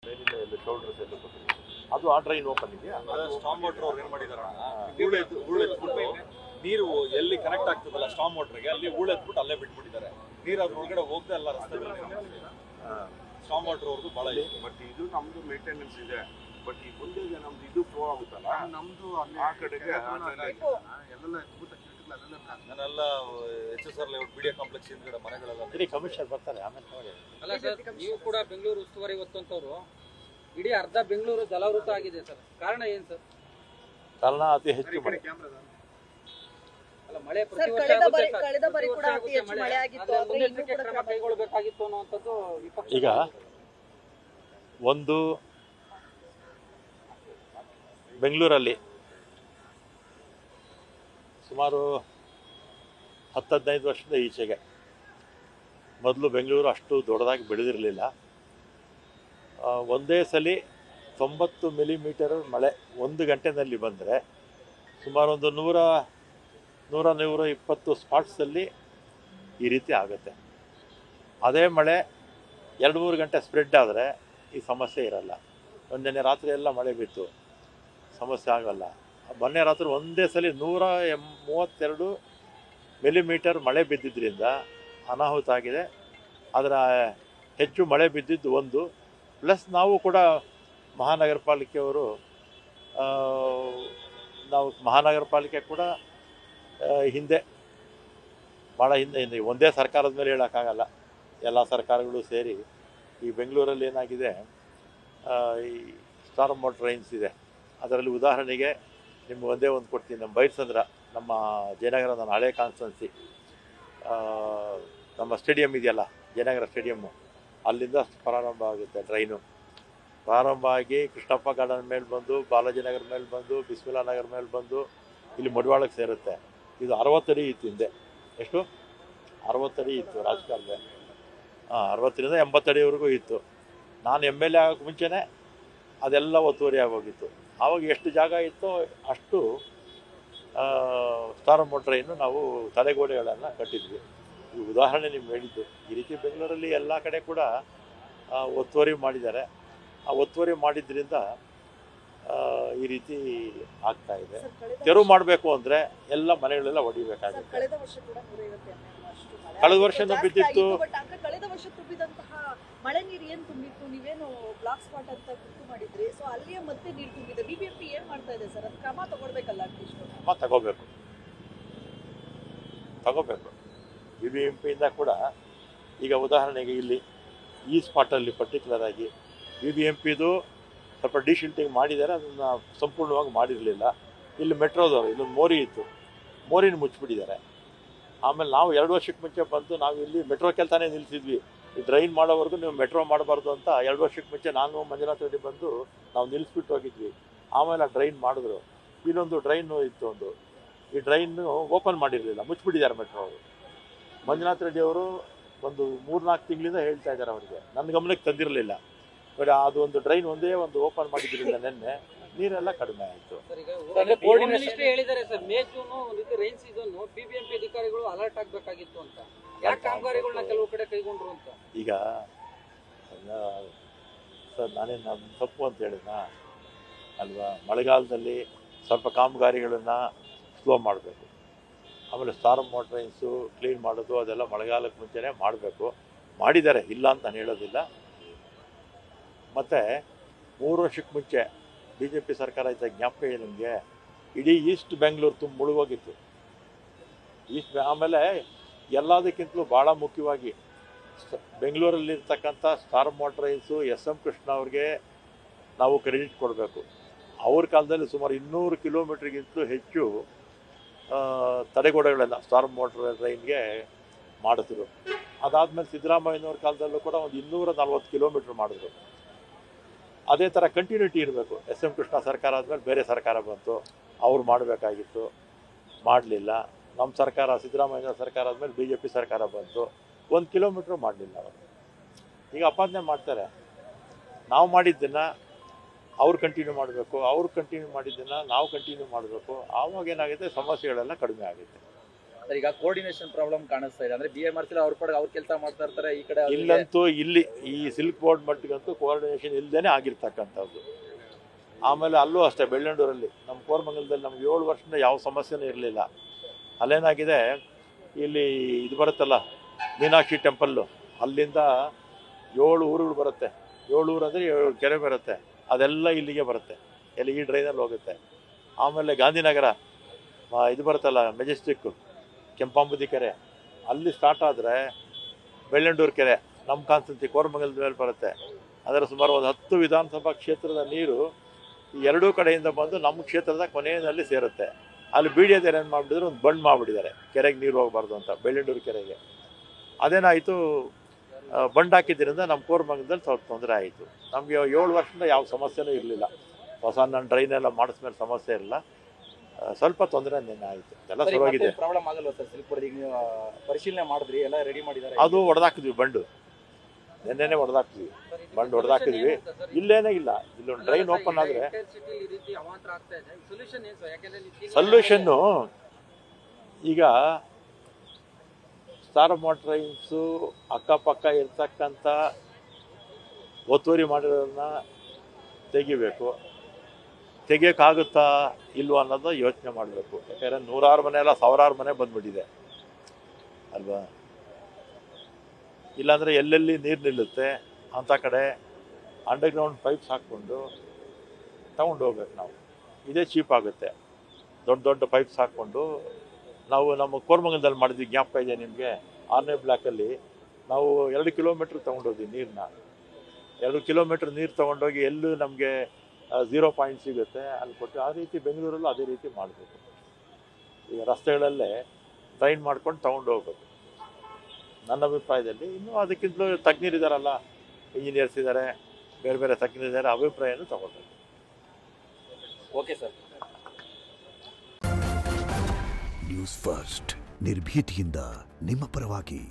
ಮೇಲಿಂದ ಎಲ್ಲ ಶೋಲ್ಡರ್ಸ್ ಎಲ್ಲ ಕೊಟ್ಟಿದ್ದೀವಿ. ಅದು ಆ ಡ್ರೈನ್ ಓಪನ್ ಇದೆಯಾ? ಸ್ಟಾಮ್ ವಾಟರ್ ಅವ್ರು ಏನ್ ಮಾಡಿದಾರೆ, ಹೂಳೆತ್ಬಿಟ್ಟು ನೀರು ಎಲ್ಲಿ ಕನೆಕ್ಟ್ ಆಗ್ತದಲ್ಲ ಸ್ಟಾಮ್ ವಾಟರ್ಗೆ ಅಲ್ಲಿ ಹೂಳೆತ್ಬಿಟ್ಟು ಅಲ್ಲೇ ಬಿಟ್ಬಿಟ್ಟಿದ್ದಾರೆ. ನೀರು ಅದ್ರ ಒಳಗಡೆ ಹೋಗದೆ ಎಲ್ಲ ರಸ್ತೆ ಸ್ಟಾಮ್ ವಾಟರ್ ಅವ್ರದ್ದು ಬಹಳ ಇದೆ. ಬಟ್ ಇದು ನಮ್ದು ಮೇಂಟೆನೆನ್ಸ್ ಇದೆ. ಬಟ್ ಈ ಮುಂದೆ ನಮ್ದು ಇದು ಫ್ಲೋ ಆಗುತ್ತಲ್ಲ, ನಮ್ದು ಆ ಕಡೆಗೆ ನಾನೆಲ್ಲ HSR ಲೇಔಟ್ ಬಿಡಿಎ ಕಾಂಪ್ಲೆಕ್ಸ್ ಹಿಂದ್ಗಡೆ ಮನೆಗಳೆಲ್ಲ ಕಮಿಷನರ್ ಬರ್ತಾರೆ ಆಮೇಲೆ ನೋಡಿ. ಅಲ್ಲ ಸರ್, ನೀವು ಕೂಡ ಬೆಂಗಳೂರು ಉಸ್ತುವಾರಿ ಹೊತ್ತಂತವ್ರು, ಇಡೀ ಅರ್ಧ ಬೆಂಗಳೂರು ಜಲಾವೃತ ಆಗಿದೆ ಸರ್. ಕಾರಣ ಏನ್ ಸರ್? ಕಾರಣ ಅತಿ ಹೆಚ್ಚು ಮಳೆ. ಅಲ್ಲ, ಮಳೆ ಪ್ರತಿ ವರ್ಷ ಕಳೆದ ಬಾರಿ ಕೂಡ ಅತಿ ಹೆಚ್ಚು ಮಳೆ ಆಗಿತ್ತು. ಮುನ್ನೆಚ್ಚರಿಕೆ ಕ್ರಮ ಕೈಗೊಳ್ಳಬೇಕಾಗಿತ್ತು ಅನ್ನುವಂಥದ್ದು ವಿಪಕ್ಷ. ಈಗ ಒಂದು ಬೆಂಗಳೂರಲ್ಲಿ ಸುಮಾರು 10-15 ವರ್ಷದ ಈಚೆಗೆ ಮೊದಲು ಬೆಂಗಳೂರು ಅಷ್ಟು ದೊಡ್ಡದಾಗಿ ಬೆಳೆದಿರಲಿಲ್ಲ. ಒಂದೇ ಸಲ 90 ಮಿಲಿಮೀಟರ್ ಮಳೆ ಒಂದು ಗಂಟೆನಲ್ಲಿ ಬಂದರೆ ಸುಮಾರು ಒಂದು 100-120 ಸ್ಪಾಟ್ಸಲ್ಲಿ ಈ ರೀತಿ ಆಗುತ್ತೆ. ಅದೇ ಮಳೆ 2-3 ಗಂಟೆ ಸ್ಪ್ರೆಡ್ ಆದರೆ ಈ ಸಮಸ್ಯೆ ಇರಲ್ಲ. ಒಂದನೇ ರಾತ್ರಿ ಎಲ್ಲ ಮಳೆ ಬಿತ್ತು, ಸಮಸ್ಯೆ ಆಗಲ್ಲ. ಮೊನ್ನೆ ರಾತ್ರಿ ಒಂದೇ ಸಲ 132 ಮಿಲಿಮೀಟರ್ ಮಳೆ ಬಿದ್ದಿದ್ದರಿಂದ ಅನಾಹುತ ಆಗಿದೆ. ಅದರ ಹೆಚ್ಚು ಮಳೆ ಬಿದ್ದಿದ್ದು ಒಂದು, ಪ್ಲಸ್ ನಾವು ಕೂಡ ಮಹಾನಗರ ಪಾಲಿಕೆಯವರು ನಾವು ಮಹಾನಗರ ಪಾಲಿಕೆ ಕೂಡ ಹಿಂದೆ ಭಾಳ ಹಿಂದೆ ಒಂದೇ ಸರ್ಕಾರದ ಮೇಲೆ ಹೇಳೋಕ್ಕಾಗಲ್ಲ, ಎಲ್ಲ ಸರ್ಕಾರಗಳು ಸೇರಿ ಈ ಬೆಂಗಳೂರಲ್ಲಿ ಏನಾಗಿದೆ, ಈ ಸ್ಟಾರ್ಮ್ ವಾಟರ್ ಡ್ರೈನ್ಸ್ ಇದೆ. ಅದರಲ್ಲಿ ಉದಾಹರಣೆಗೆ ನಿಮ್ಗೆ ಒಂದೇ ಒಂದು ಕೊಡ್ತೀನಿ. ನಮ್ಮ ಬೈರ್ಸಂದ್ರ, ನಮ್ಮ ಜಯನಗರ, ನನ್ನ ಹಳೆ ಕಾನ್ಸ್ಟನ್ಸಿ, ನಮ್ಮ ಸ್ಟೇಡಿಯಂ ಇದೆಯಲ್ಲ ಜಯನಗರ ಸ್ಟೇಡಿಯಮ್ಮು, ಅಲ್ಲಿಂದ ಪ್ರಾರಂಭ ಆಗುತ್ತೆ ಡ್ರೈನು. ಪ್ರಾರಂಭ ಆಗಿ ಕೃಷ್ಣಪ್ಪ ಗಾರ್ಡನ್ ಮೇಲೆ ಬಂದು, ಬಾಲಾಜಿನಗರ ಮೇಲೆ ಬಂದು, ಬಿಸ್ಮಿಲ್ಲಾ ನಗರ ಮೇಲೆ ಬಂದು ಇಲ್ಲಿ ಮಡಿವಾಳಕ್ಕೆ ಸೇರುತ್ತೆ. ಇದು 60 ಅಡಿ ಇತ್ತು ಹಿಂದೆ. ಎಷ್ಟು? 60 ಅಡಿ ಇತ್ತು ರಾಜಕಾಲುವೆ. 60ರಿಂದ 80 ಅಡಿವರೆಗೂ ಇತ್ತು. ನಾನು MLA ಆಗೋಕ್ಕೆ ಮುಂಚೆನೇ ಅದೆಲ್ಲ ಒತ್ತುವರಿ ಆಗೋಗಿತ್ತು. ಆವಾಗ ಎಷ್ಟು ಜಾಗ ಇತ್ತೋ ಅಷ್ಟು ಸ್ಟಾರ್ಮ್ ವಾಟರ್ ಡ್ರೈನು ನಾವು ತಡೆಗೋಡೆಗಳನ್ನು ಕಟ್ಟಿದ್ವಿ. ಈ ಉದಾಹರಣೆ ನಿಮ್ಗೆ ಹೇಳಿದ್ದು. ಈ ರೀತಿ ಬೆಂಗಳೂರಲ್ಲಿ ಎಲ್ಲ ಕಡೆ ಕೂಡ ಒತ್ತುವರಿ ಮಾಡಿದ್ದಾರೆ. ಆ ಒತ್ತುವರಿ ಮಾಡಿದ್ರಿಂದ ಈ ರೀತಿ ಆಗ್ತಾ ಇದೆ. ತೆರವು ಮಾಡಬೇಕು ಅಂದರೆ ಎಲ್ಲ ಮನೆಗಳೆಲ್ಲ ಹೊಡಿಬೇಕಾಗುತ್ತೆ. ಕಳೆದ ವರ್ಷನೂ ಬಿದ್ದಿತ್ತು. ಕಳೆದ ವರ್ಷ ತುಂಬಿದಂತಹ ಮಳೆ ನೀರು ಏನ್ ತುಂಬಿತ್ತು? ನೀವೇನು ಬ್ಲಾಕ್ ಸ್ಪಾಟ್ ಅಂತ ಗುರ್ತು ಮಾಡಿದ್ರಿ, ಸೊ ಅಲ್ಲಿಯೇ ಮತ್ತೆ ನೀರು ತುಂಬಿದೆ. BBMP ಏನ್ ಮಾಡ್ತಾ ಇದೆ ಸರ್? ಅದು ಕ್ರಮ ತಗೊಳ್ಬೇಕಲ್ಲ? ಕ್ರಮ ತಗೋಬೇಕು. BBMPಯಿಂದ ಕೂಡ ಈಗ ಉದಾಹರಣೆಗೆ ಇಲ್ಲಿ ಈ ಸ್ಪಾಟಲ್ಲಿ ಪರ್ಟಿಕ್ಯುಲರ್ ಆಗಿ BBMPದು ಸ್ವಲ್ಪ ಡಿಶಿಲ್ಟಿಂಗ್ ಮಾಡಿದ್ದಾರೆ, ಅದನ್ನು ಸಂಪೂರ್ಣವಾಗಿ ಮಾಡಿರಲಿಲ್ಲ. ಇಲ್ಲಿ ಮೆಟ್ರೋದವರು ಇಲ್ಲೊಂದು ಮೋರಿ ಇತ್ತು, ಮೋರಿನ ಮುಚ್ಚಿಬಿಟ್ಟಿದ್ದಾರೆ. ಆಮೇಲೆ ನಾವು 2 ವರ್ಷಕ್ಕೆ ಮುಂಚೆ ಬಂದು ನಾವು ಇಲ್ಲಿ ಮೆಟ್ರೋ ಕೆಲಸನೇ ನಿಲ್ಲಿಸಿದ್ವಿ. ಈ ಡ್ರೈನ್ ಮಾಡೋವರೆಗೂ ನೀವು ಮೆಟ್ರೋ ಮಾಡಬಾರ್ದು ಅಂತ 2 ವರ್ಷಕ್ಕೆ ಮುಂಚೆ ನಾನು ಮಂಜುನಾಥ್ ರೆಡ್ಡಿ ಬಂದು ನಾವು ನಿಲ್ಲಿಸ್ಬಿಟ್ಟು ಹೋಗಿದ್ವಿ. ಆಮೇಲೆ ಆ ಡ್ರೈನ್ ಮಾಡಿದ್ರು. ಇಲ್ಲೊಂದು ಡ್ರೈನು ಇತ್ತು ಒಂದು, ಈ ಡ್ರೈನು ಓಪನ್ ಮಾಡಿರಲಿಲ್ಲ, ಮುಚ್ಚಿಬಿಟ್ಟಿದ್ದಾರೆ ಮೆಟ್ರೋ ಅವರು. ಮಂಜುನಾಥ್ ರೆಡ್ಡಿ ಅವರು ಒಂದು 3-4 ತಿಂಗಳಿಂದ ಹೇಳ್ತಾ ಇದ್ದಾರೆ, ಅವರಿಗೆ ನನ್ನ ಗಮನಕ್ಕೆ ತಂದಿರಲಿಲ್ಲ. ಬಟ್ ಅದು ಒಂದು ಡ್ರೈನ್ ಒಂದೇ ಒಂದು ಓಪನ್ ಮಾಡಿದ್ರಿಂದ ನಿನ್ನೆ ನೀರೆಲ್ಲ ಕಡಿಮೆ ಆಯಿತು. ಹೇಳಿದ್ದಾರೆ ಸರ್, ಮೇ ಜೂನ್ ಒಂದು ರೀತಿ ರೈನ್ ಸೀಸನ್, BBMP ಅಧಿಕಾರಿಗಳು ಅಲರ್ಟ್ ಆಗಬೇಕಾಗಿತ್ತು ಅಂತ. ಯಾಕೆ ಕಾಮಗಾರಿಗಳನ್ನ ಕೆಲವು ಕಡೆ ಕೈಗೊಂಡ್ರು ಅಂತ? ಈಗ ಸರ್ ನಾನೇನು ನಮ್ಮ ತಪ್ಪು ಅಂತ ಹೇಳಿದ ಅಲ್ವಾ? ಮಳೆಗಾಲದಲ್ಲಿ ಸ್ವಲ್ಪ ಕಾಮಗಾರಿಗಳನ್ನು ಸ್ಲೋ ಮಾಡಬೇಕು. ಆಮೇಲೆ ಸ್ಟಾರ್ಮ್ ವಾಟರ್ ಡ್ರೈನ್ಸು ಕ್ಲೀನ್ ಮಾಡೋದು ಅದೆಲ್ಲ ಮಳೆಗಾಲಕ್ಕೆ ಮುಂಚೆನೇ ಮಾಡಬೇಕು. ಮಾಡಿದ್ದಾರೆ, ಇಲ್ಲ ಅಂತ ನಾನು ಹೇಳೋದಿಲ್ಲ. ಮತ್ತು 3 ವರ್ಷಕ್ಕೆ ಮುಂಚೆ BJP ಸರ್ಕಾರ ಇದ್ದ ಜ್ಞಾಪಕ ಇದೆ ನಿಮಗೆ, ಇಡೀ ಈಸ್ಟ್ ಬೆಂಗಳೂರು ಮುಳುಗೋಗಿತ್ತು. ಆಮೇಲೆ ಎಲ್ಲದಕ್ಕಿಂತಲೂ ಭಾಳ ಮುಖ್ಯವಾಗಿ ಬೆಂಗಳೂರಲ್ಲಿರ್ತಕ್ಕಂಥ storm water drains SM Krishna ಅವ್ರಿಗೆ ನಾವು ಕ್ರೆಡಿಟ್ ಕೊಡಬೇಕು. ಅವ್ರ ಕಾಲದಲ್ಲಿ ಸುಮಾರು 200 ಕಿಲೋಮೀಟ್ರಿಗಿಂತಲೂ ಹೆಚ್ಚು ತಡೆಗೋಡೆಗಳೆಲ್ಲ ಸ್ಟಾರ್ಮ್ ವಾಟರ್ ಡ್ರೈನ್ಗೆ ಮಾಡಿದ್ರು. ಅದಾದಮೇಲೆ ಸಿದ್ದರಾಮಯ್ಯನವ್ರ ಕಾಲದಲ್ಲೂ ಕೂಡ ಒಂದು 240 ಕಿಲೋಮೀಟ್ರ್ ಮಾಡಿದ್ರು. ಅದೇ ಥರ ಕಂಟಿನ್ಯೂಟಿ ಇರಬೇಕು. SM ಕೃಷ್ಣ ಸರ್ಕಾರ ಆದಮೇಲೆ ಬೇರೆ ಸರ್ಕಾರ ಬಂತು, ಅವ್ರು ಮಾಡಬೇಕಾಗಿತ್ತು, ಮಾಡಲಿಲ್ಲ. ನಮ್ಮ ಸರ್ಕಾರ ಸಿದ್ದರಾಮಯ್ಯ ಸರ್ಕಾರ ಆದಮೇಲೆ BJP ಸರ್ಕಾರ ಬಂತು, 1 ಕಿಲೋಮೀಟ್ರ್ ಮಾಡಲಿಲ್ಲ ಅವರು. ಈಗ ಅಪಾದನೆ ಮಾಡ್ತಾರೆ. ನಾವು ಮಾಡಿದ್ದನ್ನು ಅವ್ರು ಕಂಟಿನ್ಯೂ ಮಾಡಬೇಕು, ಅವ್ರು ಕಂಟಿನ್ಯೂ ಮಾಡಿದ್ದನ್ನು ನಾವು ಕಂಟಿನ್ಯೂ ಮಾಡಬೇಕು. ಆವಾಗ ಏನಾಗುತ್ತೆ, ಸಮಸ್ಯೆಗಳೆಲ್ಲ ಕಡಿಮೆ ಆಗುತ್ತೆ. ಸರ್ ಈಗ ಕೋಆರ್ಡಿನೇಷನ್ ಪ್ರಾಬ್ಲಮ್ ಕಾಣಿಸ್ತಾ ಇದೆ. ಅಂದ್ರೆ BMRC ಅವ್ರ ಪಡೆಗೆ ಅವ್ರ ಕೆಲಸ ಮಾಡ್ತಾ ಇರ್ತಾರೆ, ಈ ಕಡೆ ಇಲ್ಲಂತೂ ಇಲ್ಲಿ ಈ ಸಿಲ್ಕ್ ಬೋರ್ಡ್ ಮಟ್ಟಿಗಂತೂ ಕೋಆರ್ಡಿನೇಷನ್ ಇಲ್ಲದೇ ಆಗಿರ್ತಕ್ಕಂಥದ್ದು. ಆಮೇಲೆ ಅಲ್ಲೂ ಅಷ್ಟೇ, ಬೆಳ್ಳಂಡೂರಲ್ಲಿ ನಮ್ಮ ಕೋರಮಂಗಲದಲ್ಲಿ ನಮ್ಗೆ 7 ವರ್ಷದಿಂದ ಯಾವ ಸಮಸ್ಯೆನೂ ಇರಲಿಲ್ಲ. ಅಲ್ಲೇನಾಗಿದೆ, ಇಲ್ಲಿ ಇದು ಬರುತ್ತಲ್ಲ ಮೀನಾಕ್ಷಿ ಟೆಂಪಲ್ಲು, ಅಲ್ಲಿಂದ 7 ಊರುಗಳು ಬರುತ್ತೆ. 7 ಊರು ಅಂದರೆ 7 ಕೆರೆ ಬರುತ್ತೆ. ಅದೆಲ್ಲ ಇಲ್ಲಿಗೆ ಬರುತ್ತೆ, ಎಲ್ಲಿ ಈ ಡ್ರೈನಲ್ಲಿ ಹೋಗುತ್ತೆ. ಆಮೇಲೆ ಗಾಂಧಿನಗರ ಇದು ಬರುತ್ತಲ್ಲ ಮೆಜೆಸ್ಟಿಕ್ಕು, ಕೆಂಪಾಂಬುದಿ ಕೆರೆ, ಅಲ್ಲಿ ಸ್ಟಾರ್ಟ್ ಆದರೆ ಬೆಳ್ಳಂಡೂರು ಕೆರೆ ನಮ್ಮ ಕಾನ್ಸ್ಟೆನ್ಸಿ ಕೋರಮಂಗಲದ ಮೇಲೆ ಬರುತ್ತೆ. ಅದರ ಸುಮಾರು ಒಂದು 10 ವಿಧಾನಸಭಾ ಕ್ಷೇತ್ರದ ನೀರು ಈ ಎರಡೂ ಕಡೆಯಿಂದ ಬಂದು ನಮ್ಮ ಕ್ಷೇತ್ರದ ಕೊನೆಯಲ್ಲಿ ಸೇರುತ್ತೆ. ಅಲ್ಲಿ BDO ಏನು ಮಾಡಿಬಿಟ್ಟಿದ್ರು, ಒಂದು ಬಂಡ್ ಮಾಡಿಬಿಟ್ಟಿದ್ದಾರೆ ಕೆರೆಗೆ ನೀರು ಹೋಗಬಾರ್ದು ಅಂತ, ಬೆಳ್ಳಂಡೂರು ಕೆರೆಗೆ. ಅದೇನಾಯಿತು, ಬಂಡ್ ಹಾಕಿದ್ದರಿಂದ ನಮ್ಮ ಕೋರಮಂಗಲದಲ್ಲಿ ಸ್ವಲ್ಪ ತೊಂದರೆ ಆಯಿತು. ನಮಗೆ 7 ವರ್ಷದಿಂದ ಯಾವ ಸಮಸ್ಯೆನೂ ಇರಲಿಲ್ಲ. ಹೊಸ ನನ್ನ ಡ್ರೈನೆಲ್ಲ ಮಾಡಿಸ್ಮೇಲೆ ಸಮಸ್ಯೆ ಇರಲಿಲ್ಲ. ಸ್ವಲ್ಪ ತೊಂದರೆ ನಿನ್ನೆ ಆಯಿತು, ಎಲ್ಲ ಶುರುವಾಗಿದೆ. ಪ್ರಾಬ್ಲಮ್ ಆಗಲ್ವಾ ಸರ್ ಸಿಲ್ಕ್ ಬೋರ್ಡ್? ಈಗ ನೀವು ಪರಿಶೀಲನೆ ಮಾಡಿದ್ರಿ, ಎಲ್ಲ ರೆಡಿ ಮಾಡಿದ್ದಾರೆ? ಅದು ಹೊಡೆದಾಕಿದ್ವಿ, ಬಂಡು ನಿನ್ನೆನೆ ಹೊಡೆದಾಕ್ತಿದ್ವಿ, ಬಂಡು ಹೊಡೆದಾಕಿದ್ವಿ. ಇಲ್ಲೇನೇ ಇಲ್ಲ, ಇಲ್ಲೊಂದು ಡ್ರೈನ್ ಓಪನ್ ಆದರೆ ಸೊಲ್ಯೂಷನ್ನು ಈಗ ಸ್ಟಾರ್ ಮೋಟರೈನ್ಸು ಅಕ್ಕಪಕ್ಕ ಇರ್ತಕ್ಕಂಥ ಒತ್ತುವರಿ ಮಾಡಿರೋದನ್ನ ತೆಗಿಬೇಕು. ತೆಗಿಯೋಕ್ಕಾಗುತ್ತಾ ಇಲ್ವಾ ಅನ್ನೋದು ಯೋಚನೆ ಮಾಡಬೇಕು. ಯಾಕಂದರೆ 100 ಮನೆ ಅಲ್ಲ 1000 ಮನೆ ಬಂದ್ಬಿಟ್ಟಿದೆ ಅಲ್ವಾ. ಇಲ್ಲಾಂದರೆ ಎಲ್ಲೆಲ್ಲಿ ನೀರು ನಿಲ್ಲುತ್ತೆ ಅಂಥ ಕಡೆ ಅಂಡರ್ಗ್ರೌಂಡ್ ಪೈಪ್ಸ್ ಹಾಕ್ಕೊಂಡು ತಗೊಂಡು ಹೋಗ್ಬೇಕು ನಾವು. ಇದೇ ಚೀಪ್ ಆಗುತ್ತೆ. ದೊಡ್ಡ ದೊಡ್ಡ ಪೈಪ್ಸ್ ಹಾಕ್ಕೊಂಡು ನಾವು ನಮ್ಮ ಕೋರಮಂಗಲದಲ್ಲಿ ಮಾಡಿದ್ವಿ, ಜ್ಞಾಪಕ ಇದೆ ನಿಮಗೆ. 6ನೇ ಬ್ಲಾಕಲ್ಲಿ ನಾವು 2 ಕಿಲೋಮೀಟ್ರ್ ತೊಗೊಂಡೋದ್ವಿ ನೀರನ್ನ. 2 ಕಿಲೋಮೀಟ್ರ್ ನೀರು ತೊಗೊಂಡೋಗಿ ಎಲ್ಲೂ ನಮಗೆ 0 ಪಾಯಿಂಟ್ ಸಿಗುತ್ತೆ ಅಲ್ಲಿ ಕೊಟ್ಟು. ಆ ರೀತಿ ಬೆಂಗಳೂರಲ್ಲೂ ಅದೇ ರೀತಿ ಮಾಡಬೇಕು. ಈಗ ರಸ್ತೆಗಳಲ್ಲೇ ಟ್ರೈನ್ ಮಾಡ್ಕೊಂಡು ತೊಗೊಂಡು ಹೋಗ್ಬೇಕು ನನ್ನ ಅಭಿಪ್ರಾಯದಲ್ಲಿ. ಇನ್ನೂ ಅದಕ್ಕಿಂತಲೂ ತಜ್ಞರಿದ್ದಾರಲ್ಲ, ಇಂಜಿನಿಯರ್ಸ್ ಇದ್ದಾರೆ, ಬೇರೆ ಬೇರೆ ತಜ್ಞರಿದ್ದಾರೆ, ಅಭಿಪ್ರಾಯನೂ ತಗೊಳ್ಬೇಕು. Okay sir. ನ್ಯೂಸ್ ಫಸ್ಟ್, ನಿರ್ಭೀತಿಯಿಂದ ನಿಮ್ಮ ಪರವಾಗಿ.